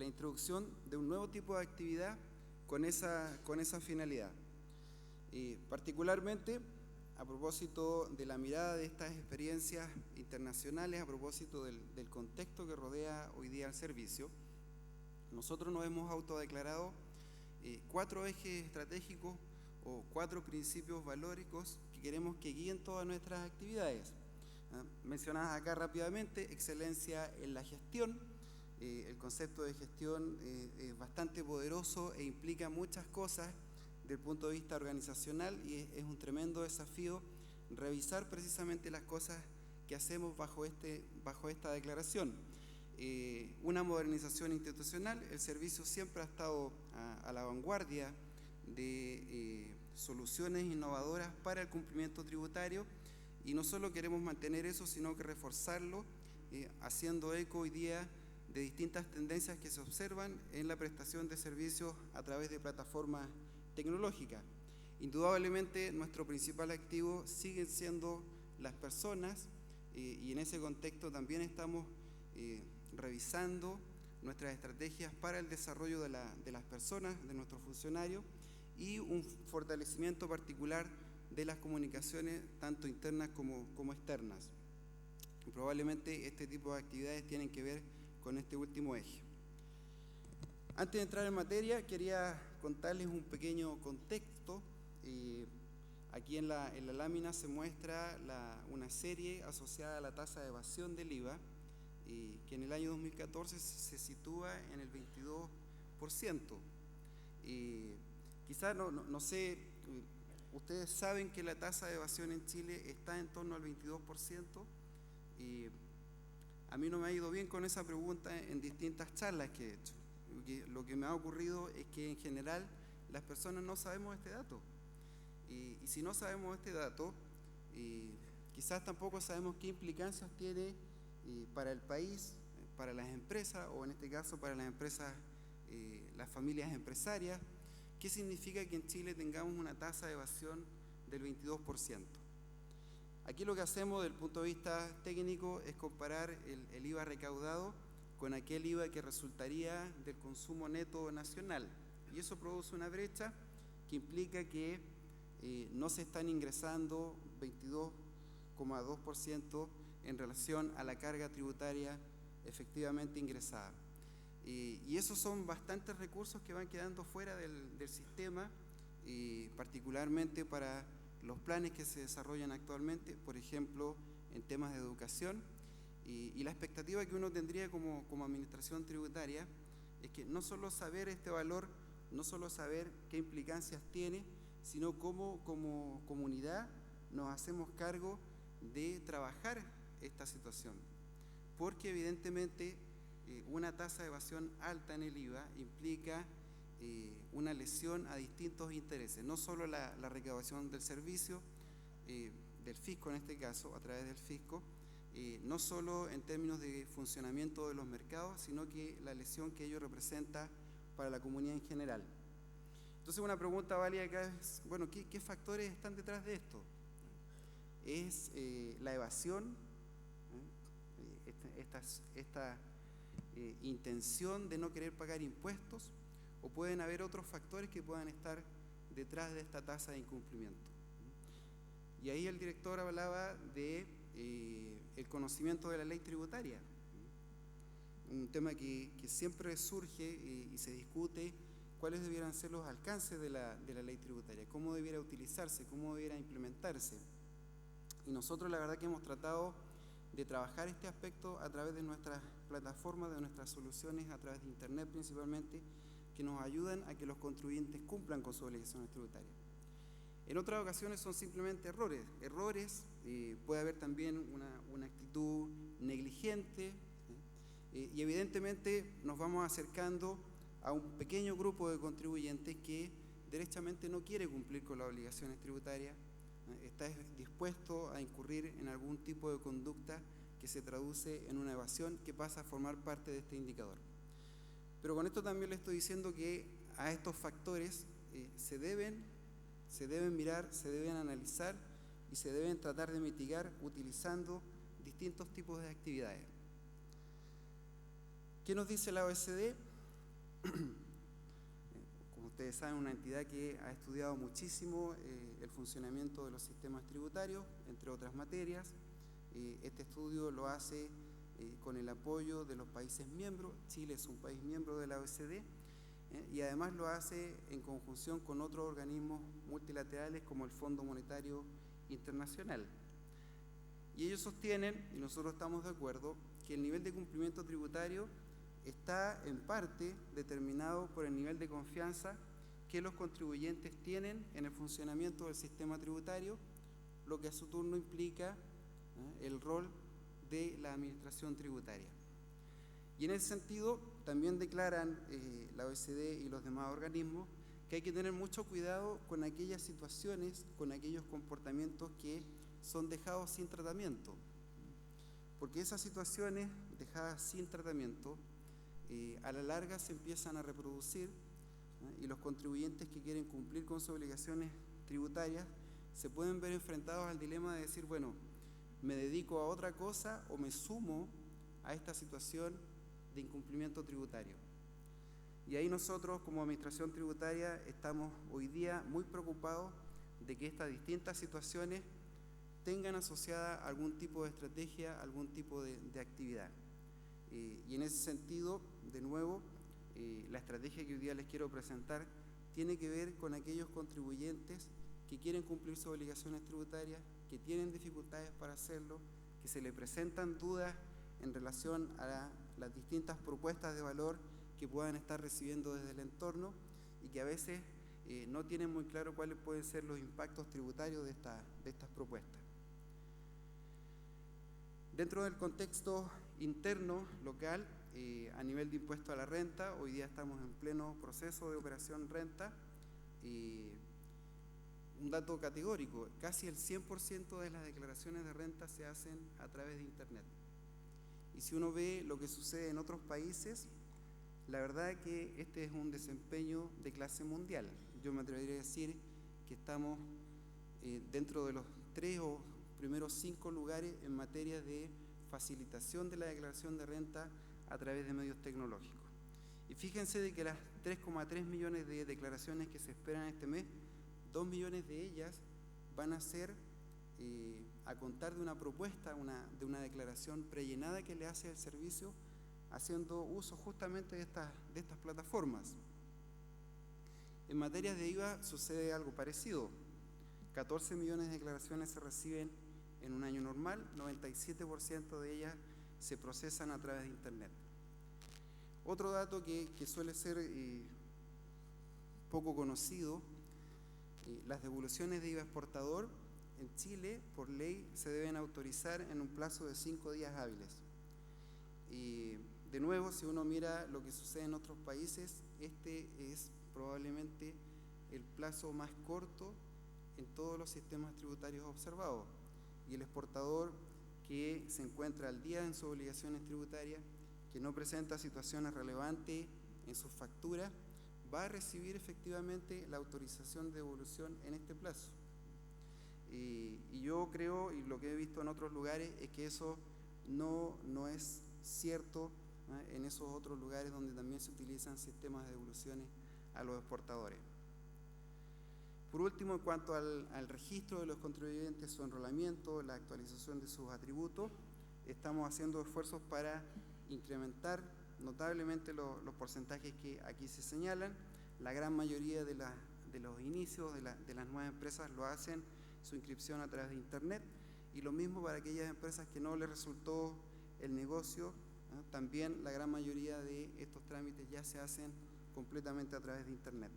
la introducción de un nuevo tipo de actividad con esa finalidad. Particularmente, a propósito de la mirada de estas experiencias internacionales, a propósito del contexto que rodea hoy día el servicio, nosotros nos hemos autodeclarado 4 ejes estratégicos o 4 principios valóricos que queremos que guíen todas nuestras actividades. Mencionadas acá rápidamente: excelencia en la gestión. El concepto de gestión es bastante poderoso e implica muchas cosas desde el punto de vista organizacional, y es un tremendo desafío revisar precisamente las cosas que hacemos bajo esta declaración. Una modernización institucional. El servicio siempre ha estado a la vanguardia de soluciones innovadoras para el cumplimiento tributario, y no solo queremos mantener eso, sino que reforzarlo, haciendo eco hoy día de distintas tendencias que se observan en la prestación de servicios a través de plataformas tecnológicas. Indudablemente nuestro principal activo siguen siendo las personas, y en ese contexto también estamos revisando nuestras estrategias para el desarrollo de las personas, de nuestros funcionarios, y un fortalecimiento particular de las comunicaciones tanto internas como externas. Probablemente este tipo de actividades tienen que ver con este último eje. Antes de entrar en materia, quería contarles un pequeño contexto. Aquí en la lámina se muestra una serie asociada a la tasa de evasión del IVA, que en el año 2014 se sitúa en el 22%. Quizás no sé, ustedes saben que la tasa de evasión en Chile está en torno al 22%. A mí no me ha ido bien con esa pregunta en distintas charlas que he hecho. Lo que me ha ocurrido es que en general las personas no sabemos este dato. Y si no sabemos este dato, quizás tampoco sabemos qué implicancias tiene para el país, para las empresas, o en este caso para las empresas, las familias empresarias. ¿Qué significa que en Chile tengamos una tasa de evasión del 22%? Aquí lo que hacemos desde el punto de vista técnico es comparar el IVA recaudado con aquel IVA que resultaría del consumo neto nacional, y eso produce una brecha que implica que no se están ingresando 22,2% en relación a la carga tributaria efectivamente ingresada. Y esos son bastantes recursos que van quedando fuera del sistema, particularmente para los planes que se desarrollan actualmente, por ejemplo, en temas de educación. Y la expectativa que uno tendría como administración tributaria es que no solo saber este valor, no solo saber qué implicancias tiene, sino cómo como comunidad nos hacemos cargo de trabajar esta situación. Porque evidentemente una tasa de evasión alta en el IVA implica una lesión a distintos intereses, no solo la recaudación del servicio, del fisco en este caso, a través del fisco, no solo en términos de funcionamiento de los mercados, sino que la lesión que ello representa para la comunidad en general. Entonces, una pregunta válida acá es, bueno, ¿qué factores están detrás de esto? ¿Es la evasión? Esta intención de no querer pagar impuestos, o pueden haber otros factores que puedan estar detrás de esta tasa de incumplimiento. Y ahí el director hablaba de el conocimiento de la ley tributaria, un tema que siempre surge y se discute cuáles debieran ser los alcances de la ley tributaria, cómo debiera utilizarse, cómo debiera implementarse. Y nosotros la verdad que hemos tratado de trabajar este aspecto a través de nuestras plataformas, de nuestras soluciones, a través de Internet principalmente, que nos ayudan a que los contribuyentes cumplan con sus obligaciones tributarias. En otras ocasiones son simplemente errores, puede haber también una actitud negligente, y evidentemente nos vamos acercando a un pequeño grupo de contribuyentes que derechamente no quiere cumplir con las obligaciones tributarias, está dispuesto a incurrir en algún tipo de conducta que se traduce en una evasión que pasa a formar parte de este indicador. Pero con esto también le estoy diciendo que a estos factores se deben mirar, se deben analizar y se deben tratar de mitigar utilizando distintos tipos de actividades. ¿Qué nos dice la OECD? como ustedes saben, una entidad que ha estudiado muchísimo el funcionamiento de los sistemas tributarios, entre otras materias. Este estudio lo hace con el apoyo de los países miembros. Chile es un país miembro de la OECD, y además lo hace en conjunción con otros organismos multilaterales como el Fondo Monetario Internacional. Y ellos sostienen, y nosotros estamos de acuerdo, que el nivel de cumplimiento tributario está en parte determinado por el nivel de confianza que los contribuyentes tienen en el funcionamiento del sistema tributario, lo que a su turno implica el rol de la administración tributaria. Y en ese sentido también declaran la OECD y los demás organismos que hay que tener mucho cuidado con aquellas situaciones, con aquellos comportamientos que son dejados sin tratamiento, porque esas situaciones dejadas sin tratamiento a la larga se empiezan a reproducir, y los contribuyentes que quieren cumplir con sus obligaciones tributarias se pueden ver enfrentados al dilema de decir, bueno, me dedico a otra cosa o me sumo a esta situación de incumplimiento tributario. Y ahí nosotros como Administración Tributaria estamos hoy día muy preocupados de que estas distintas situaciones tengan asociada algún tipo de estrategia, algún tipo de actividad. Y en ese sentido, de nuevo, la estrategia que hoy día les quiero presentar tiene que ver con aquellos contribuyentes que quieren cumplir sus obligaciones tributarias, que tienen dificultades para hacerlo, que se le presentan dudas en relación a las distintas propuestas de valor que puedan estar recibiendo desde el entorno y que a veces no tienen muy claro cuáles pueden ser los impactos tributarios de estas propuestas. Dentro del contexto interno, local, a nivel de impuesto a la renta, hoy día estamos en pleno proceso de operación renta. Un dato categórico, casi el 100% de las declaraciones de renta se hacen a través de Internet. Y si uno ve lo que sucede en otros países, la verdad es que este es un desempeño de clase mundial. Yo me atrevería a decir que estamos dentro de los 3 o primeros 5 lugares en materia de facilitación de la declaración de renta a través de medios tecnológicos. Y fíjense de que las 3,3 millones de declaraciones que se esperan este mes, 2 millones de ellas van a ser a contar de una propuesta, de una declaración prellenada que le hace el servicio, haciendo uso justamente de estas plataformas. En materia de IVA sucede algo parecido. 14 millones de declaraciones se reciben en un año normal, 97% de ellas se procesan a través de Internet. Otro dato que suele ser poco conocido, las devoluciones de IVA exportador en Chile, por ley, se deben autorizar en un plazo de 5 días hábiles. De nuevo, si uno mira lo que sucede en otros países, este es probablemente el plazo más corto en todos los sistemas tributarios observados. Y el exportador que se encuentra al día en sus obligaciones tributarias, que no presenta situaciones relevantes en sus facturas, va a recibir efectivamente la autorización de devolución en este plazo. Y yo creo, y lo que he visto en otros lugares, es que eso no es cierto en esos otros lugares donde también se utilizan sistemas de devoluciones a los exportadores. Por último, en cuanto al registro de los contribuyentes, su enrolamiento, la actualización de sus atributos, estamos haciendo esfuerzos para incrementar notablemente los porcentajes que aquí se señalan. La gran mayoría de los inicios de las nuevas empresas lo hacen su inscripción a través de Internet, y lo mismo para aquellas empresas que no les resultó el negocio, también la gran mayoría de estos trámites ya se hacen completamente a través de Internet.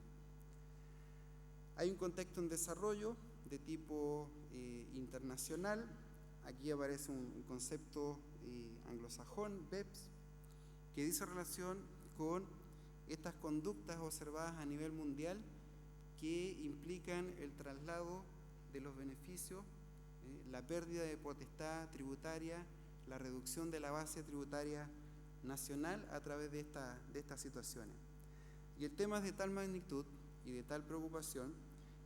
Hay un contexto en desarrollo de tipo internacional. Aquí aparece un concepto anglosajón, BEPS, que dice relación con estas conductas observadas a nivel mundial que implican el traslado de los beneficios, la pérdida de potestad tributaria, la reducción de la base tributaria nacional a través de estas situaciones. Y el tema es de tal magnitud y de tal preocupación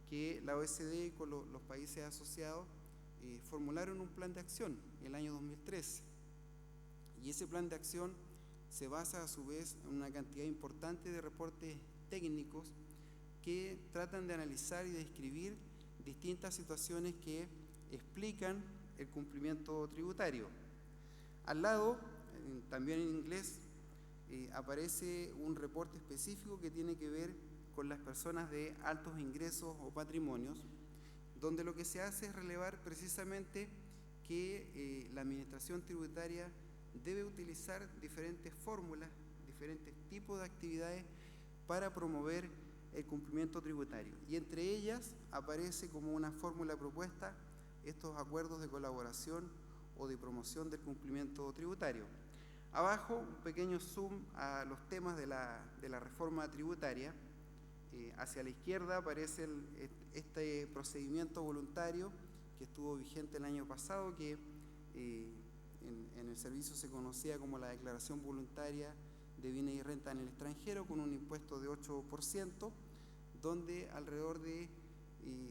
que la OECD con los países asociados formularon un plan de acción en el año 2013. Y ese plan de acción se basa a su vez en una cantidad importante de reportes técnicos que tratan de analizar y describir distintas situaciones que explican el cumplimiento tributario. Al lado, también en inglés, aparece un reporte específico que tiene que ver con las personas de altos ingresos o patrimonios, donde lo que se hace es relevar precisamente que la administración tributaria debe utilizar diferentes fórmulas, diferentes tipos de actividades para promover el cumplimiento tributario. Y entre ellas aparece como una fórmula propuesta estos acuerdos de colaboración o de promoción del cumplimiento tributario. Abajo, un pequeño zoom a los temas de la reforma tributaria. Hacia la izquierda aparece este procedimiento voluntario que estuvo vigente el año pasado, que en el servicio se conocía como la declaración voluntaria de bienes y renta en el extranjero, con un impuesto de 8%, donde alrededor de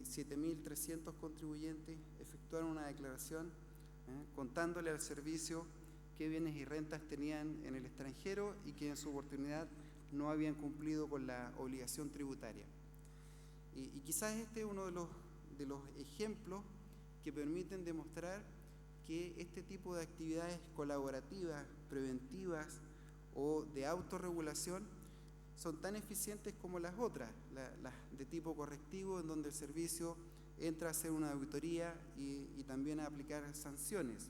7.300 contribuyentes efectuaron una declaración contándole al servicio qué bienes y rentas tenían en el extranjero y que en su oportunidad no habían cumplido con la obligación tributaria. Y quizás este es uno de los ejemplos que permiten demostrar que este tipo de actividades colaborativas, preventivas o de autorregulación son tan eficientes como las otras, las de tipo correctivo, en donde el servicio entra a hacer una auditoría y también a aplicar sanciones.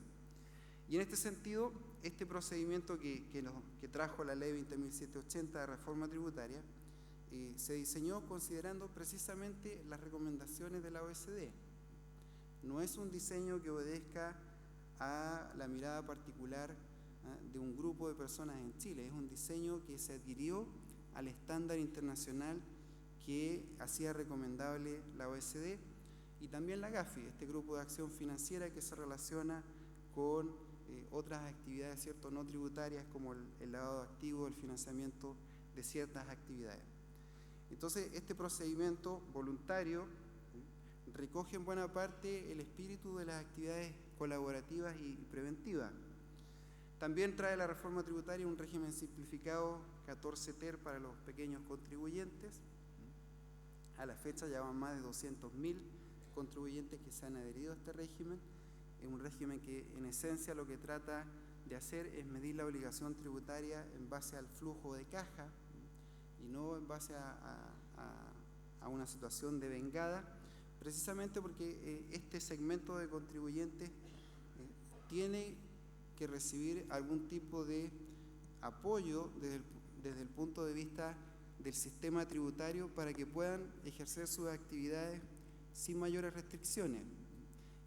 Y en este sentido, este procedimiento que trajo la Ley 20.780 de reforma tributaria se diseñó considerando precisamente las recomendaciones de la OECD. No es un diseño que obedezca a la mirada particular de un grupo de personas en Chile, es un diseño que se adhirió al estándar internacional que hacía recomendable la OECD y también la GAFI, este grupo de acción financiera que se relaciona con otras actividades, ¿cierto?, no tributarias como el lavado de activos, el financiamiento de ciertas actividades. Entonces, este procedimiento voluntario recoge en buena parte el espíritu de las actividades colaborativas y preventivas. También trae la reforma tributaria un régimen simplificado 14 ter para los pequeños contribuyentes. A la fecha ya van más de 200.000 contribuyentes que se han adherido a este régimen. Es un régimen que en esencia lo que trata de hacer es medir la obligación tributaria en base al flujo de caja y no en base a una situación de vengada, precisamente porque este segmento de contribuyentes tiene que recibir algún tipo de apoyo desde el punto de vista del sistema tributario para que puedan ejercer sus actividades sin mayores restricciones.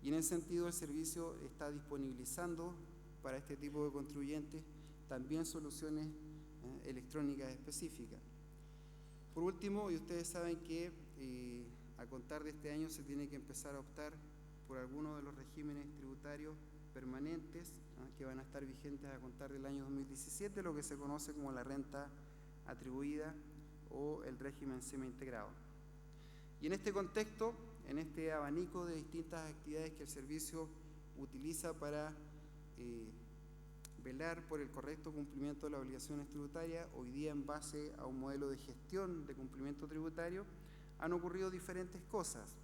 Y en ese sentido el servicio está disponibilizando para este tipo de contribuyentes también soluciones electrónicas específicas. Por último, y ustedes saben que a contar de este año se tiene que empezar a optar por algunos de los regímenes tributarios permanentes que van a estar vigentes a contar del año 2017, lo que se conoce como la renta atribuida o el régimen semi-integrado. Y en este contexto, en este abanico de distintas actividades que el servicio utiliza para velar por el correcto cumplimiento de las obligaciones tributarias, hoy día en base a un modelo de gestión de cumplimiento tributario, han ocurrido diferentes cosas.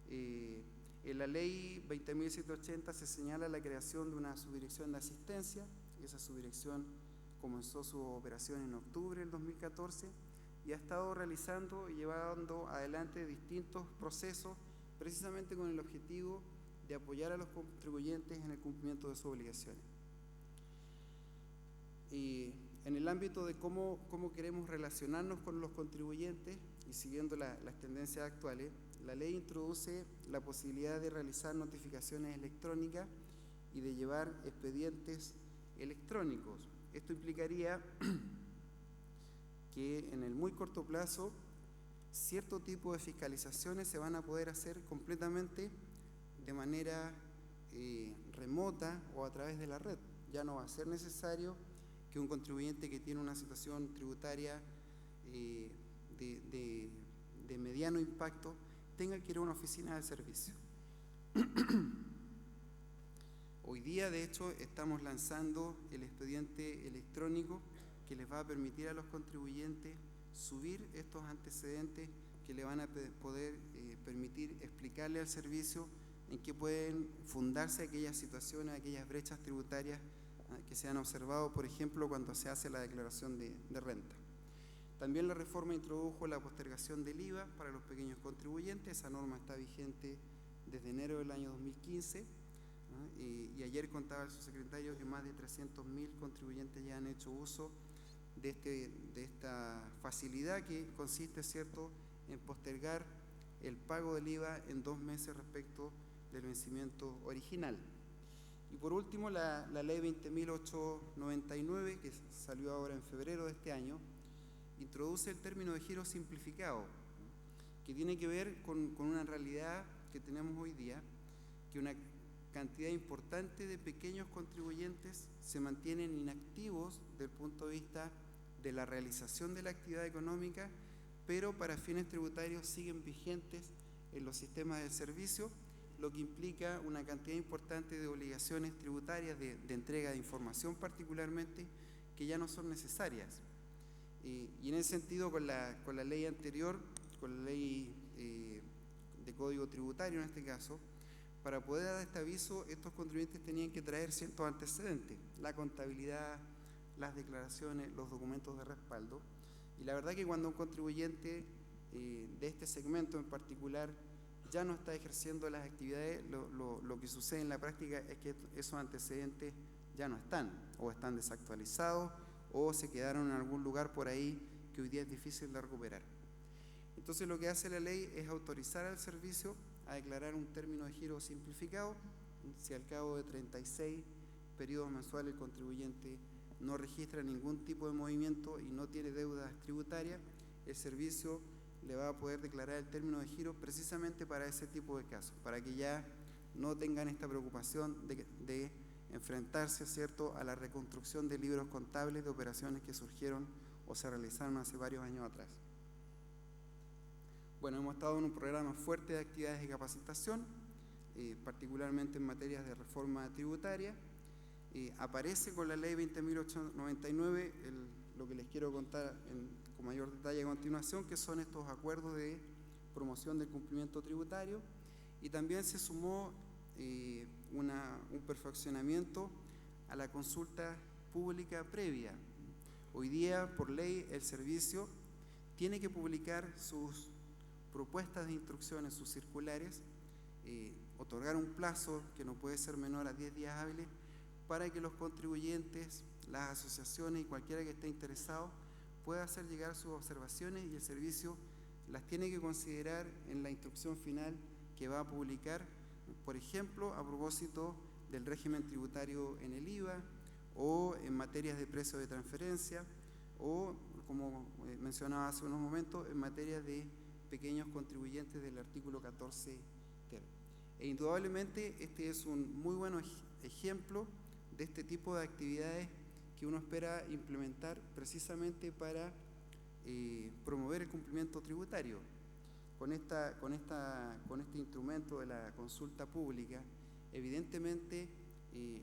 En la Ley 20.780 se señala la creación de una subdirección de asistencia, y esa subdirección comenzó su operación en octubre del 2014 y ha estado realizando y llevando adelante distintos procesos precisamente con el objetivo de apoyar a los contribuyentes en el cumplimiento de sus obligaciones. Y en el ámbito de cómo queremos relacionarnos con los contribuyentes y siguiendo las tendencias actuales, la ley introduce la posibilidad de realizar notificaciones electrónicas y de llevar expedientes electrónicos. Esto implicaría que en el muy corto plazo cierto tipo de fiscalizaciones se van a poder hacer completamente de manera remota o a través de la red. Ya no va a ser necesario que un contribuyente que tiene una situación tributaria de mediano impacto tenga que ir a una oficina de servicio. Hoy día, de hecho, estamos lanzando el expediente electrónico que les va a permitir a los contribuyentes subir estos antecedentes que le van a poder permitir explicarle al servicio en qué pueden fundarse aquellas situaciones, aquellas brechas tributarias que se han observado, por ejemplo, cuando se hace la declaración de renta. También la reforma introdujo la postergación del IVA para los pequeños contribuyentes. Esa norma está vigente desde enero del año 2015, ¿no? Y ayer contaba el subsecretario que más de 300.000 contribuyentes ya han hecho uso de esta facilidad que consiste, ¿cierto?, en postergar el pago del IVA en 2 meses respecto del vencimiento original. Y por último, la ley 20.899, que salió ahora en febrero de este año, introduce el término de giro simplificado, que tiene que ver con una realidad que tenemos hoy día, que una cantidad importante de pequeños contribuyentes se mantienen inactivos desde el punto de vista de la realización de la actividad económica, pero para fines tributarios siguen vigentes en los sistemas del servicio, lo que implica una cantidad importante de obligaciones tributarias de entrega de información particularmente, que ya no son necesarias. Y en ese sentido, con la ley anterior, con la ley de Código Tributario en este caso, para poder dar este aviso, estos contribuyentes tenían que traer ciertos antecedentes, la contabilidad, las declaraciones, los documentos de respaldo. Y la verdad que cuando un contribuyente de este segmento en particular ya no está ejerciendo las actividades, lo que sucede en la práctica es que esos antecedentes ya no están, o están desactualizados, o se quedaron en algún lugar por ahí que hoy día es difícil de recuperar. Entonces lo que hace la ley es autorizar al servicio a declarar un término de giro simplificado si al cabo de 36 periodos mensuales el contribuyente no registra ningún tipo de movimiento y no tiene deudas tributarias. El servicio le va a poder declarar el término de giro precisamente para ese tipo de casos, para que ya no tengan esta preocupación de enfrentarse, ¿cierto?, a la reconstrucción de libros contables de operaciones que surgieron o se realizaron hace varios años atrás. Bueno, hemos estado en un programa fuerte de actividades de capacitación, particularmente en materias de reforma tributaria. Aparece con la ley 20.899 lo que les quiero contar con mayor detalle a continuación, que son estos acuerdos de promoción del cumplimiento tributario, y también se sumó un perfeccionamiento a la consulta pública previa. Hoy día, por ley, el servicio tiene que publicar sus propuestas de instrucciones, sus circulares, otorgar un plazo que no puede ser menor a 10 días hábiles para que los contribuyentes, las asociaciones y cualquiera que esté interesado pueda hacer llegar sus observaciones, y el servicio las tiene que considerar en la instrucción final que va a publicar, por ejemplo, a propósito del régimen tributario en el IVA, o en materias de precio de transferencia, o, como mencionaba hace unos momentos, en materia de pequeños contribuyentes del artículo 14 ter. E indudablemente este es un muy buen ejemplo de este tipo de actividades que uno espera implementar precisamente para promover el cumplimiento tributario. Con este instrumento de la consulta pública, evidentemente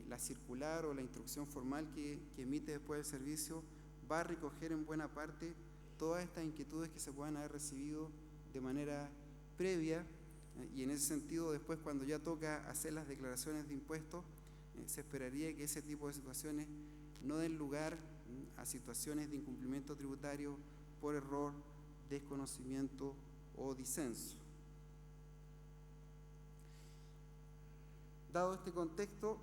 la circular o la instrucción formal que emite después el servicio va a recoger en buena parte todas estas inquietudes que se puedan haber recibido de manera previa, y en ese sentido después, cuando ya toca hacer las declaraciones de impuestos, se esperaría que ese tipo de situaciones no den lugar a situaciones de incumplimiento tributario por error, desconocimiento o disenso. Dado este contexto,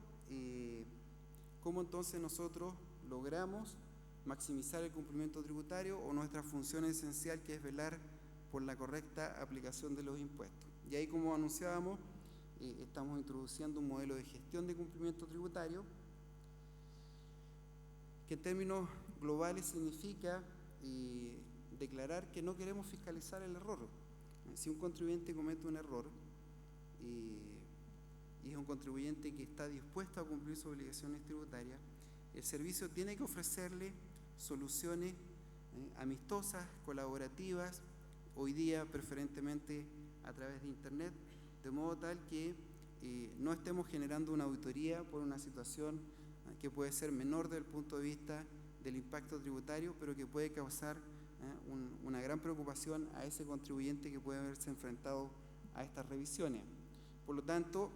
¿cómo entonces nosotros logramos maximizar el cumplimiento tributario o nuestra función esencial, que es velar por la correcta aplicación de los impuestos? Y ahí, como anunciábamos, estamos introduciendo un modelo de gestión de cumplimiento tributario que en términos globales significa declarar que no queremos fiscalizar el error. Si un contribuyente comete un error y es un contribuyente que está dispuesto a cumplir sus obligaciones tributarias, el servicio tiene que ofrecerle soluciones amistosas, colaborativas, hoy día preferentemente a través de Internet, de modo tal que no estemos generando una auditoría por una situación que puede ser menor desde el punto de vista del impacto tributario, pero que puede causar una gran preocupación a ese contribuyente que puede haberse enfrentado a estas revisiones. Por lo tanto,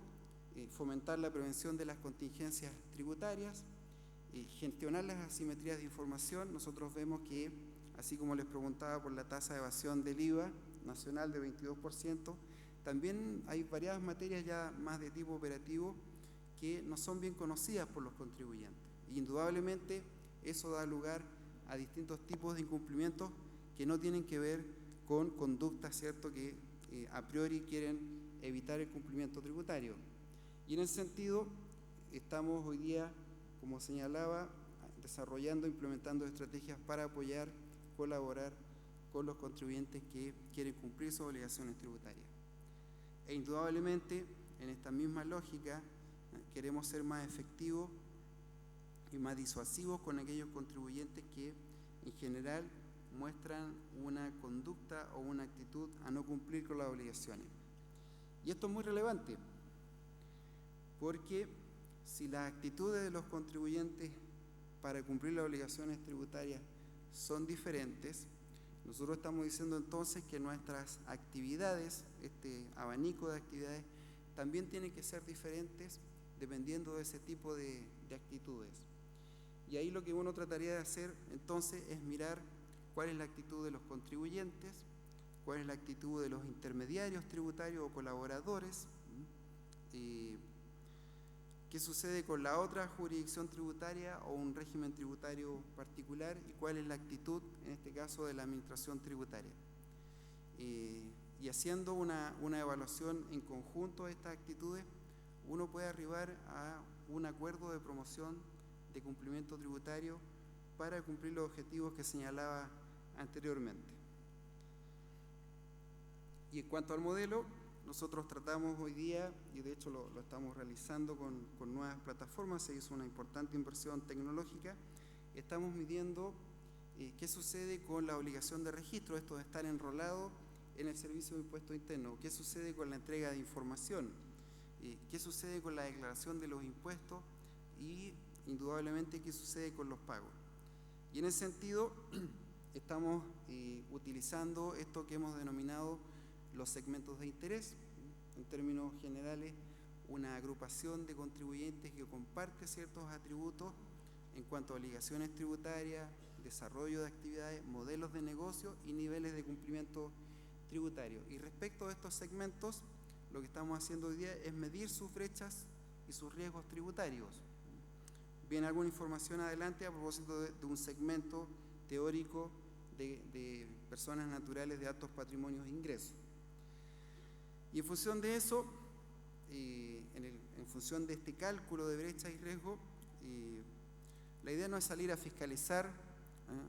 fomentar la prevención de las contingencias tributarias, gestionar las asimetrías de información. Nosotros vemos que, así como les preguntaba por la tasa de evasión del IVA nacional de 22%, también hay variadas materias ya más de tipo operativo que no son bien conocidas por los contribuyentes. Indudablemente eso da lugar a distintos tipos de incumplimientos que no tienen que ver con conductas, ¿cierto?, que a priori quieren evitar el cumplimiento tributario. Y en ese sentido, estamos hoy día, como señalaba, desarrollando, implementando estrategias para apoyar, colaborar con los contribuyentes que quieren cumplir sus obligaciones tributarias. E indudablemente, en esta misma lógica, queremos ser más efectivos y más disuasivos con aquellos contribuyentes que, en general, muestran una conducta o una actitud a no cumplir con las obligaciones. Y esto es muy relevante, porque si las actitudes de los contribuyentes para cumplir las obligaciones tributarias son diferentes, nosotros estamos diciendo entonces que nuestras actividades, este abanico de actividades, también tienen que ser diferentes dependiendo de ese tipo de actitudes. Y ahí lo que uno trataría de hacer entonces es mirar cuál es la actitud de los contribuyentes, cuál es la actitud de los intermediarios tributarios o colaboradores, qué sucede con la otra jurisdicción tributaria o un régimen tributario particular y cuál es la actitud, en este caso, de la administración tributaria. Y haciendo una evaluación en conjunto de estas actitudes, uno puede arribar a un acuerdo de promoción de cumplimiento tributario para cumplir los objetivos que señalaba anteriormente. Y en cuanto al modelo, nosotros tratamos hoy día, y de hecho lo estamos realizando con nuevas plataformas, se hizo una importante inversión tecnológica, estamos midiendo qué sucede con la obligación de registro, esto de estar enrolado en el Servicio de Impuesto Interno, qué sucede con la entrega de información, qué sucede con la declaración de los impuestos y, indudablemente, qué sucede con los pagos. Y en ese sentido, estamos utilizando esto que hemos denominado los segmentos de interés, en términos generales, una agrupación de contribuyentes que comparte ciertos atributos en cuanto a obligaciones tributarias, desarrollo de actividades, modelos de negocio y niveles de cumplimiento tributario. Y respecto a estos segmentos, lo que estamos haciendo hoy día es medir sus brechas y sus riesgos tributarios. Viene alguna información adelante a propósito de un segmento teórico de personas naturales de altos patrimonios e ingresos. Y en función de eso, en función de este cálculo de brecha y riesgo, la idea no es salir a fiscalizar,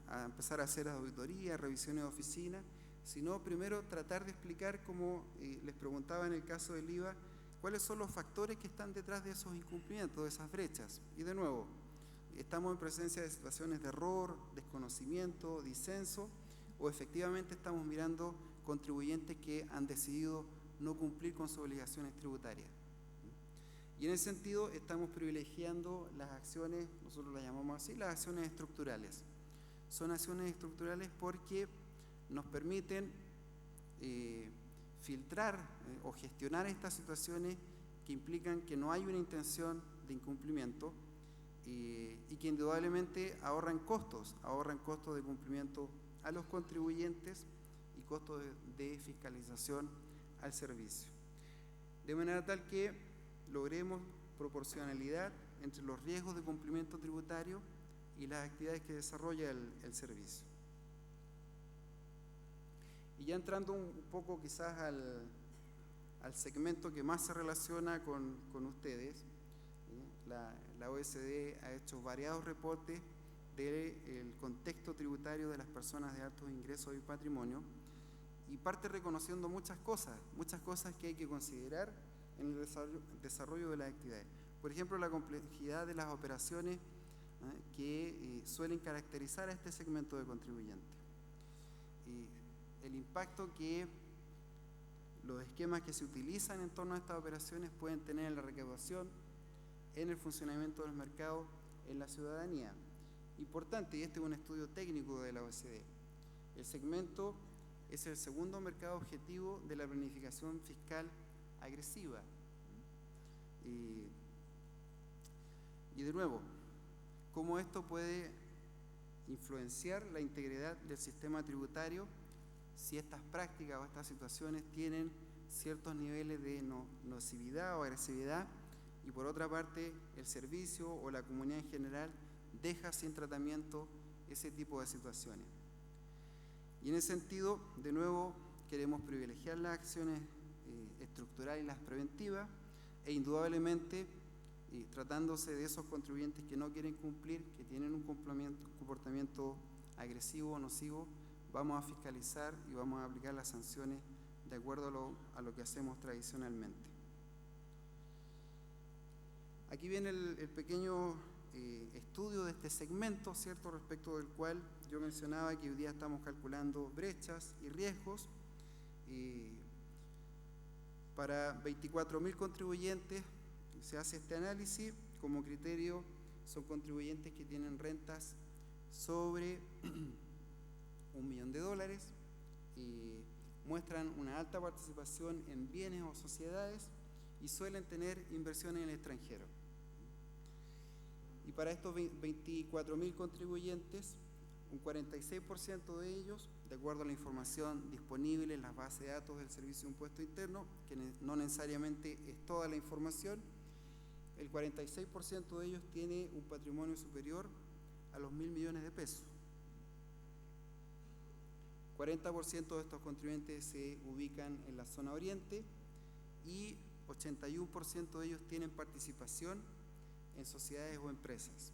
a empezar a hacer auditorías, revisiones de oficina, sino primero tratar de explicar, como les preguntaba en el caso del IVA, cuáles son los factores que están detrás de esos incumplimientos, de esas brechas. Y de nuevo, estamos en presencia de situaciones de error, desconocimiento, disenso, o efectivamente estamos mirando contribuyentes que han decidido no cumplir con sus obligaciones tributarias. Y en ese sentido estamos privilegiando las acciones, nosotros las llamamos así, las acciones estructurales. Son acciones estructurales porque nos permiten filtrar o gestionar estas situaciones que implican que no hay una intención de incumplimiento y que indudablemente ahorran costos de cumplimiento a los contribuyentes y costos de fiscalización al servicio. De manera tal que logremos proporcionalidad entre los riesgos de cumplimiento tributario y las actividades que desarrolla el servicio. Y ya entrando un poco quizás al segmento que más se relaciona con ustedes, la OECD ha hecho variados reportes del contexto tributario de las personas de altos ingresos y patrimonio y parte reconociendo muchas cosas que hay que considerar en el desarrollo de las actividades. Por ejemplo, la complejidad de las operaciones que suelen caracterizar a este segmento de contribuyentes. El impacto que los esquemas que se utilizan en torno a estas operaciones pueden tener en la recaudación, en el funcionamiento del mercado, en la ciudadanía. Importante, y este es un estudio técnico de la OECD, el segmento es el segundo mercado objetivo de la planificación fiscal agresiva. Y de nuevo, cómo esto puede influenciar la integridad del sistema tributario si estas prácticas o estas situaciones tienen ciertos niveles de nocividad o agresividad, y por otra parte el servicio o la comunidad en general deja sin tratamiento ese tipo de situaciones. Y en ese sentido, de nuevo, queremos privilegiar las acciones estructurales y las preventivas, e indudablemente, tratándose de esos contribuyentes que no quieren cumplir, que tienen un comportamiento agresivo o nocivo, vamos a fiscalizar y vamos a aplicar las sanciones de acuerdo a lo que hacemos tradicionalmente. Aquí viene el pequeño estudio de este segmento, ¿cierto?, respecto del cual yo mencionaba que hoy día estamos calculando brechas y riesgos. Para 24.000 contribuyentes se hace este análisis. Como criterio son contribuyentes que tienen rentas sobre $1 millón, muestran una alta participación en bienes o sociedades y suelen tener inversiones en el extranjero. Y para estos 24.000 contribuyentes, un 46% de ellos, de acuerdo a la información disponible en las bases de datos del Servicio de Impuesto Interno, que no necesariamente es toda la información, el 46% de ellos tiene un patrimonio superior a los 1.000 millones de pesos. 40% de estos contribuyentes se ubican en la zona oriente y 81% de ellos tienen participación en sociedades o empresas.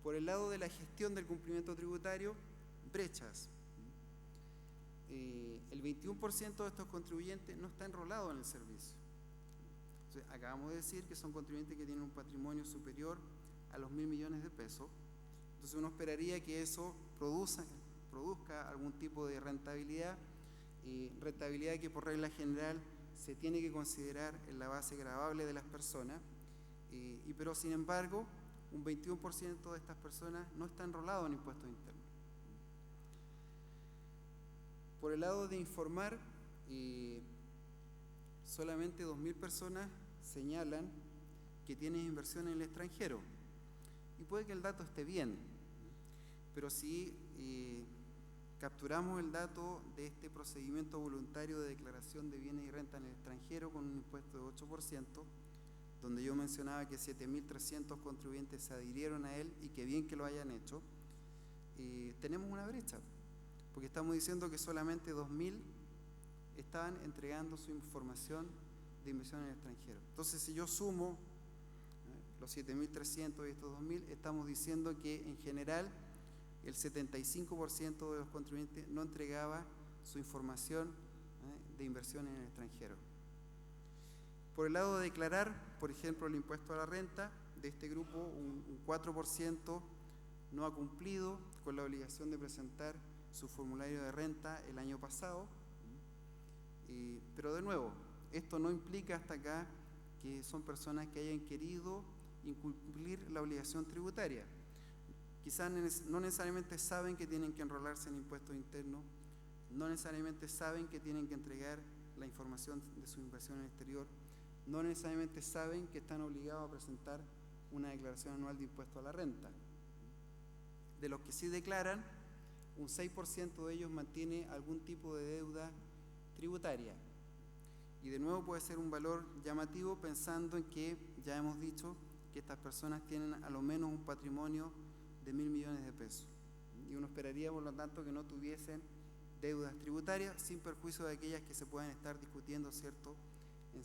Por el lado de la gestión del cumplimiento tributario, brechas. El 21% de estos contribuyentes no está enrolado en el servicio. Entonces, acabamos de decir que son contribuyentes que tienen un patrimonio superior a los 1.000 millones de pesos. Entonces uno esperaría que eso produzca algún tipo de rentabilidad, rentabilidad que por regla general se tiene que considerar en la base gravable de las personas, pero sin embargo un 21% de estas personas no está enrolado en impuestos internos. Por el lado de informar, solamente 2.000 personas señalan que tienen inversión en el extranjero, y puede que el dato esté bien, pero si capturamos el dato de este procedimiento voluntario de declaración de bienes y renta en el extranjero con un impuesto de 8%, donde yo mencionaba que 7.300 contribuyentes se adhirieron a él, y que bien que lo hayan hecho, tenemos una brecha, porque estamos diciendo que solamente 2.000 estaban entregando su información de inversión en el extranjero. Entonces, si yo sumo los 7.300 y estos 2.000, estamos diciendo que en general el 75% de los contribuyentes no entregaba su información de inversión en el extranjero. Por el lado de declarar, por ejemplo, el impuesto a la renta, de este grupo un 4% no ha cumplido con la obligación de presentar su formulario de renta el año pasado, pero de nuevo, esto no implica hasta acá que son personas que hayan querido incumplir la obligación tributaria. Quizás no necesariamente saben que tienen que enrolarse en impuestos internos, no necesariamente saben que tienen que entregar la información de su inversión en el exterior, no necesariamente saben que están obligados a presentar una declaración anual de impuesto a la renta. De los que sí declaran, un 6% de ellos mantiene algún tipo de deuda tributaria. Y de nuevo puede ser un valor llamativo pensando en que ya hemos dicho que estas personas tienen a lo menos un patrimonio de 1.000 millones de pesos. Y uno esperaría, por lo tanto, que no tuviesen deudas tributarias, sin perjuicio de aquellas que se puedan estar discutiendo, ¿cierto?, en